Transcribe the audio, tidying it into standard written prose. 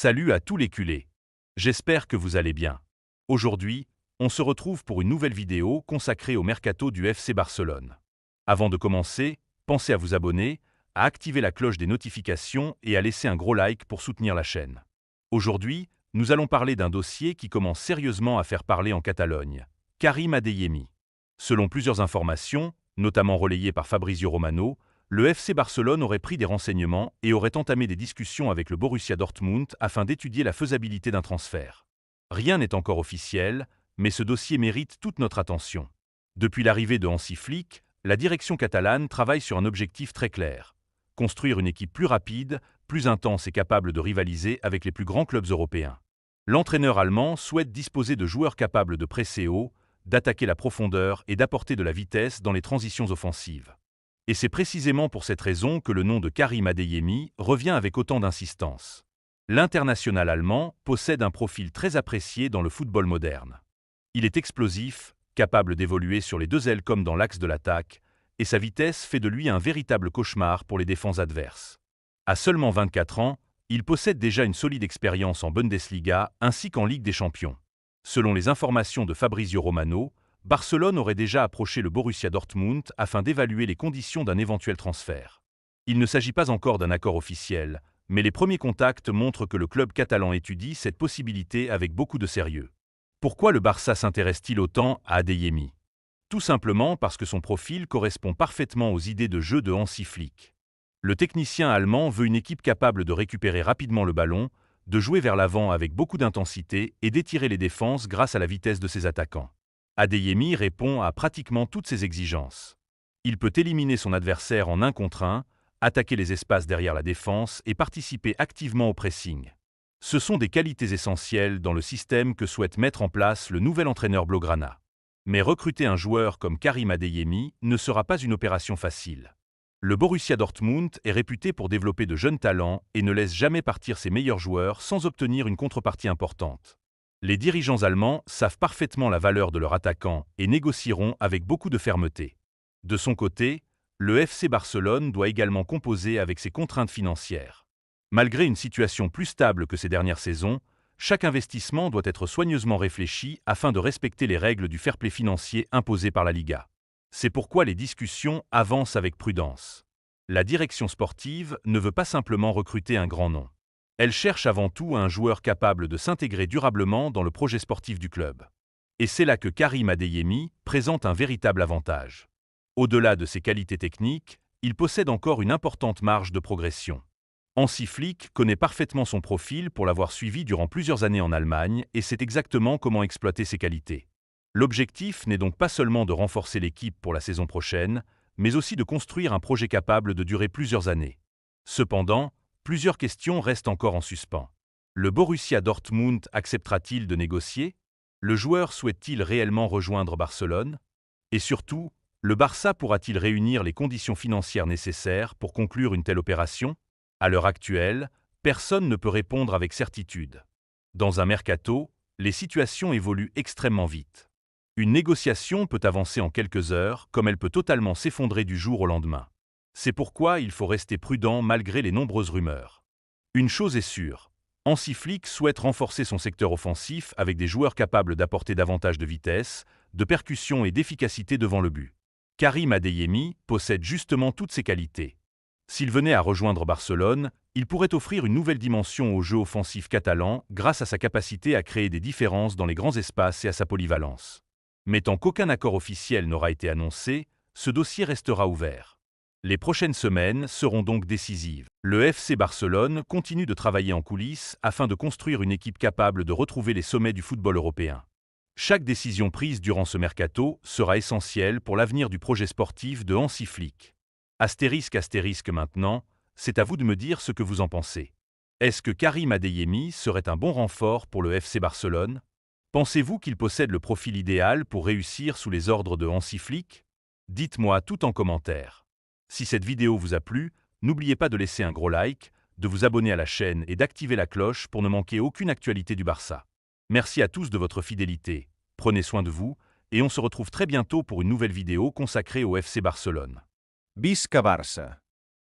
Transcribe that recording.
Salut à tous les culés. J'espère que vous allez bien. Aujourd'hui, on se retrouve pour une nouvelle vidéo consacrée au mercato du FC Barcelone. Avant de commencer, pensez à vous abonner, à activer la cloche des notifications et à laisser un gros like pour soutenir la chaîne. Aujourd'hui, nous allons parler d'un dossier qui commence sérieusement à faire parler en Catalogne, Karim Adeyemi. Selon plusieurs informations, notamment relayées par Fabrizio Romano, le FC Barcelone aurait pris des renseignements et aurait entamé des discussions avec le Borussia Dortmund afin d'étudier la faisabilité d'un transfert. Rien n'est encore officiel, mais ce dossier mérite toute notre attention. Depuis l'arrivée de Hansi Flick, la direction catalane travaille sur un objectif très clair: construire une équipe plus rapide, plus intense et capable de rivaliser avec les plus grands clubs européens. L'entraîneur allemand souhaite disposer de joueurs capables de presser haut, d'attaquer la profondeur et d'apporter de la vitesse dans les transitions offensives. Et c'est précisément pour cette raison que le nom de Karim Adeyemi revient avec autant d'insistance. L'international allemand possède un profil très apprécié dans le football moderne. Il est explosif, capable d'évoluer sur les deux ailes comme dans l'axe de l'attaque, et sa vitesse fait de lui un véritable cauchemar pour les défenses adverses. À seulement 24 ans, il possède déjà une solide expérience en Bundesliga ainsi qu'en Ligue des Champions. Selon les informations de Fabrizio Romano, Barcelone aurait déjà approché le Borussia Dortmund afin d'évaluer les conditions d'un éventuel transfert. Il ne s'agit pas encore d'un accord officiel, mais les premiers contacts montrent que le club catalan étudie cette possibilité avec beaucoup de sérieux. Pourquoi le Barça s'intéresse-t-il autant à Adeyemi? Tout simplement parce que son profil correspond parfaitement aux idées de jeu de Hansi Flick. Le technicien allemand veut une équipe capable de récupérer rapidement le ballon, de jouer vers l'avant avec beaucoup d'intensité et d'étirer les défenses grâce à la vitesse de ses attaquants. Adeyemi répond à pratiquement toutes ces exigences. Il peut éliminer son adversaire en 1 contre 1, attaquer les espaces derrière la défense et participer activement au pressing. Ce sont des qualités essentielles dans le système que souhaite mettre en place le nouvel entraîneur Blaugrana. Mais recruter un joueur comme Karim Adeyemi ne sera pas une opération facile. Le Borussia Dortmund est réputé pour développer de jeunes talents et ne laisse jamais partir ses meilleurs joueurs sans obtenir une contrepartie importante. Les dirigeants allemands savent parfaitement la valeur de leur attaquant et négocieront avec beaucoup de fermeté. De son côté, le FC Barcelone doit également composer avec ses contraintes financières. Malgré une situation plus stable que ces dernières saisons, chaque investissement doit être soigneusement réfléchi afin de respecter les règles du fair-play financier imposées par la Liga. C'est pourquoi les discussions avancent avec prudence. La direction sportive ne veut pas simplement recruter un grand nom. Elle cherche avant tout un joueur capable de s'intégrer durablement dans le projet sportif du club. Et c'est là que Karim Adeyemi présente un véritable avantage. Au-delà de ses qualités techniques, il possède encore une importante marge de progression. Hansi Flick connaît parfaitement son profil pour l'avoir suivi durant plusieurs années en Allemagne et sait exactement comment exploiter ses qualités. L'objectif n'est donc pas seulement de renforcer l'équipe pour la saison prochaine, mais aussi de construire un projet capable de durer plusieurs années. Cependant, plusieurs questions restent encore en suspens. Le Borussia Dortmund acceptera-t-il de négocier? Le joueur souhaite-t-il réellement rejoindre Barcelone? Et surtout, le Barça pourra-t-il réunir les conditions financières nécessaires pour conclure une telle opération? À l'heure actuelle, personne ne peut répondre avec certitude. Dans un mercato, les situations évoluent extrêmement vite. Une négociation peut avancer en quelques heures, comme elle peut totalement s'effondrer du jour au lendemain. C'est pourquoi il faut rester prudent malgré les nombreuses rumeurs. Une chose est sûre, Hansi Flick souhaite renforcer son secteur offensif avec des joueurs capables d'apporter davantage de vitesse, de percussion et d'efficacité devant le but. Karim Adeyemi possède justement toutes ces qualités. S'il venait à rejoindre Barcelone, il pourrait offrir une nouvelle dimension au jeu offensif catalan grâce à sa capacité à créer des différences dans les grands espaces et à sa polyvalence. Mais tant qu'aucun accord officiel n'aura été annoncé, ce dossier restera ouvert. Les prochaines semaines seront donc décisives. Le FC Barcelone continue de travailler en coulisses afin de construire une équipe capable de retrouver les sommets du football européen. Chaque décision prise durant ce mercato sera essentielle pour l'avenir du projet sportif de Hansi Flick. Astérisque maintenant, c'est à vous de me dire ce que vous en pensez. Est-ce que Karim Adeyemi serait un bon renfort pour le FC Barcelone? Pensez-vous qu'il possède le profil idéal pour réussir sous les ordres de Hansi Flick? Dites-moi tout en commentaire. Si cette vidéo vous a plu, n'oubliez pas de laisser un gros like, de vous abonner à la chaîne et d'activer la cloche pour ne manquer aucune actualité du Barça. Merci à tous de votre fidélité, prenez soin de vous, et on se retrouve très bientôt pour une nouvelle vidéo consacrée au FC Barcelone. Visca Barça!